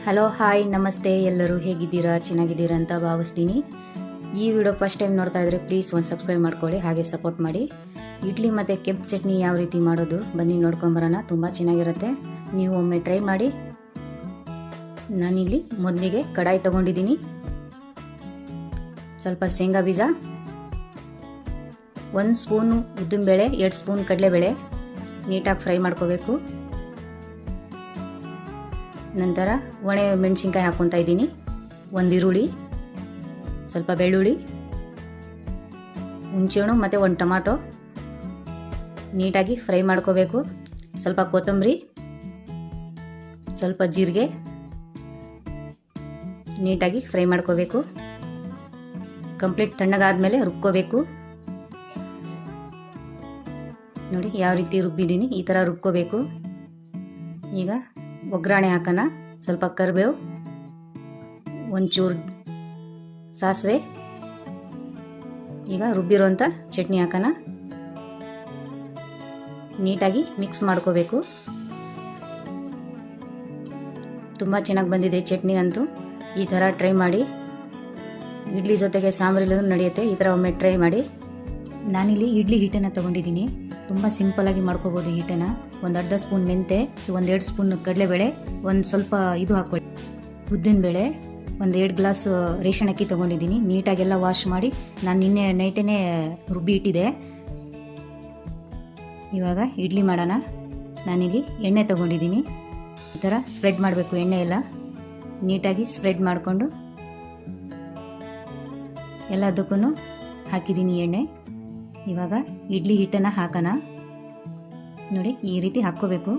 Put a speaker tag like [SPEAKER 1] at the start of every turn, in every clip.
[SPEAKER 1] Hello hi ನಮಸ್ತೆ, ಎಲ್ಲರೂ ಹೇಗಿದ್ದೀರಾ? ಚೆನ್ನಾಗಿದ್ದೀರಾ ಅಂತ ಭಾವಿಸ್ತೀನಿ. ಈ ವಿಡಿಯೋ ಫಸ್ಟ್ ಟೈಮ್ ನೋಡ್ತಾ ಇದ್ರೆ ಪ್ಲೀಸ್ ಒಂದು ಸಬ್ಸ್ಕ್ರೈಬ್ ಮಾಡ್ಕೊಳ್ಳಿ, ಹಾಗೆ ಸಪೋರ್ಟ್ ಮಾಡಿ. ಇಡ್ಲಿ ಮತ್ತು ಕೆಂಪು ಚಟ್ನಿ ಯಾವ ರೀತಿ ಮಾಡೋದು ಬನ್ನಿ ನೋಡ್ಕೊಂಬರೋಣ. ತುಂಬ ಚೆನ್ನಾಗಿರುತ್ತೆ, ನೀವು ಒಮ್ಮೆ ಟ್ರೈ ಮಾಡಿ. ನಾನಿಲ್ಲಿ ಮೊದಲಿಗೆ ಕಡಾಯಿ ತಗೊಂಡಿದ್ದೀನಿ, ಸ್ವಲ್ಪ ಶೇಂಗಾ ಬೀಜ, 1 ಸ್ಪೂನು ಉದ್ದಿನಬೇಳೆ, 2 ಸ್ಪೂನ್ ಕಡಲೆಬೇಳೆ ನೀಟಾಗಿ ಫ್ರೈ ಮಾಡ್ಕೋಬೇಕು. ನಂತರ ಒಣ ಮೆಣಸಿನ್ಕಾಯಿ ಹಾಕ್ಕೊತಾ ಇದ್ದೀನಿ, 1 ಈರುಳ್ಳಿ, ಸ್ವಲ್ಪ ಬೆಳ್ಳುಳ್ಳಿ, ಹುಣಸೆಹಣ್ಣು ಮತ್ತು 1 ಟೊಮಾಟೊ ನೀಟಾಗಿ ಫ್ರೈ ಮಾಡ್ಕೋಬೇಕು. ಸ್ವಲ್ಪ ಕೊತ್ತಂಬರಿ, ಸ್ವಲ್ಪ ಜೀರಿಗೆ ನೀಟಾಗಿ ಫ್ರೈ ಮಾಡ್ಕೋಬೇಕು. ಕಂಪ್ಲೀಟ್ ತಣ್ಣಗಾದ್ಮೇಲೆ ರುಬ್ಕೋಬೇಕು. ನೋಡಿ ಯಾವ ರೀತಿ ರುಬ್ಬಿದ್ದೀನಿ, ಈ ಥರ ರುಬ್ಕೋಬೇಕು. ಈಗ ಒಗ್ಗರಣೆ ಹಾಕೋಣ. ಸ್ವಲ್ಪ ಕರಿಬೇವು, ಒಂಚೂರು ಸಾಸಿವೆ, ಈಗ ರುಬ್ಬಿರೋಂಥ ಚಟ್ನಿ ಹಾಕೋಣ. ನೀಟಾಗಿ ಮಿಕ್ಸ್ ಮಾಡ್ಕೋಬೇಕು. ತುಂಬ ಚೆನ್ನಾಗಿ ಬಂದಿದೆ ಚಟ್ನಿ ಅಂತೂ. ಈ ಥರ ಟ್ರೈ ಮಾಡಿ. ಇಡ್ಲಿ ಜೊತೆಗೆ ಸಾಂಬಾರಿಲ್ಲೂ ನಡೆಯುತ್ತೆ, ಈ ಥರ ಒಮ್ಮೆ ಟ್ರೈ ಮಾಡಿ. ನಾನಿಲ್ಲಿ ಇಡ್ಲಿ ಹಿಟ್ಟನ್ನು ತೊಗೊಂಡಿದ್ದೀನಿ. ತುಂಬ ಸಿಂಪಲ್ಲಾಗಿ ಮಾಡ್ಕೋಬೋದು ಹಿಟ್ಟನ್ನು. ಒಂದು ಅರ್ಧ ಸ್ಪೂನ್ ಮೆಂತೆ, 1-2 ಸ್ಪೂನ್ ಕಡಲೆಬೇಳೆ, ಒಂದು ಸ್ವಲ್ಪ ಇದು ಹಾಕ್ಕೊಳ್ಳಿ ಉದ್ದಿನಬೇಳೆ, 1-2 ಗ್ಲಾಸ್ ರೇಷನ್ ಅಕ್ಕಿ ತೊಗೊಂಡಿದ್ದೀನಿ. ನೀಟಾಗೆಲ್ಲ ವಾಶ್ ಮಾಡಿ ನಾನು ನಿನ್ನೆ ನೈಟೇ ರುಬ್ಬಿ ಇಟ್ಟಿದ್ದೆ. ಇವಾಗ ಇಡ್ಲಿ ಮಾಡೋಣ. ನಾನಿಲ್ಲಿ ಎಣ್ಣೆ ತೊಗೊಂಡಿದ್ದೀನಿ. ಈ ಥರ ಸ್ಪ್ರೆಡ್ ಮಾಡಬೇಕು, ಎಣ್ಣೆ ಎಲ್ಲ ನೀಟಾಗಿ ಸ್ಪ್ರೆಡ್ ಮಾಡಿಕೊಂಡು ಎಲ್ಲದಕ್ಕೂ ಹಾಕಿದ್ದೀನಿ ಎಣ್ಣೆ. ಇವಾಗ ಇಡ್ಲಿ ಹಿಟ್ಟನ್ನು ಹಾಕೋಣ. ನೋಡಿ ಈ ರೀತಿ ಹಾಕ್ಕೋಬೇಕು.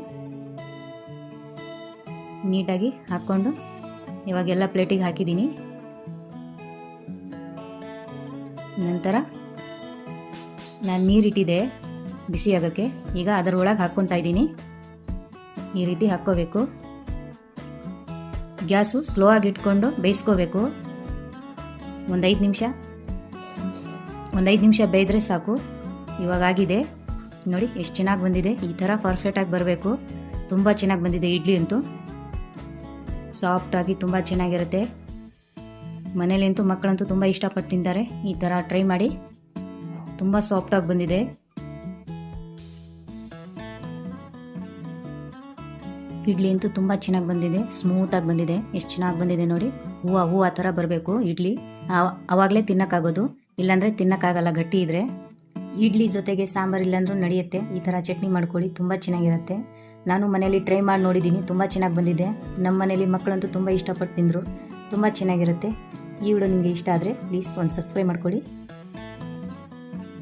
[SPEAKER 1] ನೀಟಾಗಿ ಹಾಕ್ಕೊಂಡು ಇವಾಗೆಲ್ಲ ಪ್ಲೇಟಿಗೆ ಹಾಕಿದ್ದೀನಿ. ನಂತರ ನಾನು ನೀರಿಟ್ಟಿದ್ದೆ ಬಿಸಿ ಆಗೋಕ್ಕೆ, ಈಗ ಅದರೊಳಗೆ ಹಾಕ್ಕೊತಾ ಇದ್ದೀನಿ. ಈ ರೀತಿ ಹಾಕ್ಕೋಬೇಕು. ಗ್ಯಾಸು ಸ್ಲೋ ಆಗಿ ಇಟ್ಕೊಂಡು ಬೇಯಿಸ್ಕೋಬೇಕು. ಒಂದು 5 ನಿಮಿಷ ಬೇಯಿದ್ರೆ ಸಾಕು. ಇವಾಗ ಆಗಿದೆ ನೋಡಿ, ಎಷ್ಟು ಚೆನ್ನಾಗಿ ಬಂದಿದೆ. ಈ ಥರ ಪರ್ಫೆಕ್ಟಾಗಿ ಬರಬೇಕು. ತುಂಬ ಚೆನ್ನಾಗಿ ಬಂದಿದೆ ಇಡ್ಲಿ ಅಂತೂ, ಸಾಫ್ಟಾಗಿ ತುಂಬ ಚೆನ್ನಾಗಿರುತ್ತೆ. ಮನೇಲಂತೂ ಮಕ್ಕಳಂತೂ ತುಂಬ ಇಷ್ಟಪಟ್ಟು ತಿಂತಾರೆ. ಈ ಥರ ಟ್ರೈ ಮಾಡಿ. ತುಂಬ ಸಾಫ್ಟಾಗಿ ಬಂದಿದೆ. ಇಡ್ಲಿ ಅಂತೂ ತುಂಬ ಚೆನ್ನಾಗಿ ಬಂದಿದೆ, ಸ್ಮೂತಾಗಿ ಬಂದಿದೆ. ಎಷ್ಟು ಚೆನ್ನಾಗಿ ಬಂದಿದೆ ನೋಡಿ. ಹೂವು ಆ ಥರ ಬರಬೇಕು ಇಡ್ಲಿ, ಆವಾಗಲೇ ತಿನ್ನೋಕ್ಕಾಗೋದು, ಇಲ್ಲಾಂದರೆ ತಿನ್ನೋಕ್ಕಾಗಲ್ಲ ಗಟ್ಟಿ ಇದ್ದರೆ. ಇಡ್ಲಿ ಜೊತೆಗೆ ಸಾಂಬಾರು ಇಲ್ಲಾಂದ್ರೂ ನಡೆಯುತ್ತೆ. ಈ ಥರ ಚಟ್ನಿ ಮಾಡ್ಕೊಳ್ಳಿ, ತುಂಬ ಚೆನ್ನಾಗಿರುತ್ತೆ. ನಾನು ಮನೇಲಿ ಟ್ರೈ ಮಾಡಿ ನೋಡಿದ್ದೀನಿ, ತುಂಬ ಚೆನ್ನಾಗಿ ಬಂದಿದೆ. ನಮ್ಮ ಮನೇಲಿ ಮಕ್ಕಳಂತೂ ತುಂಬ ಇಷ್ಟಪಟ್ಟು ತಿಂದರು. ತುಂಬ ಚೆನ್ನಾಗಿರುತ್ತೆ. ಈ ವಿಡಿಯೋ ನಿಮಗೆ ಇಷ್ಟ ಆದರೆ ಪ್ಲೀಸ್ ಒಂದು ಸಬ್ಸ್ಕ್ರೈಬ್ ಮಾಡ್ಕೊಳ್ಳಿ.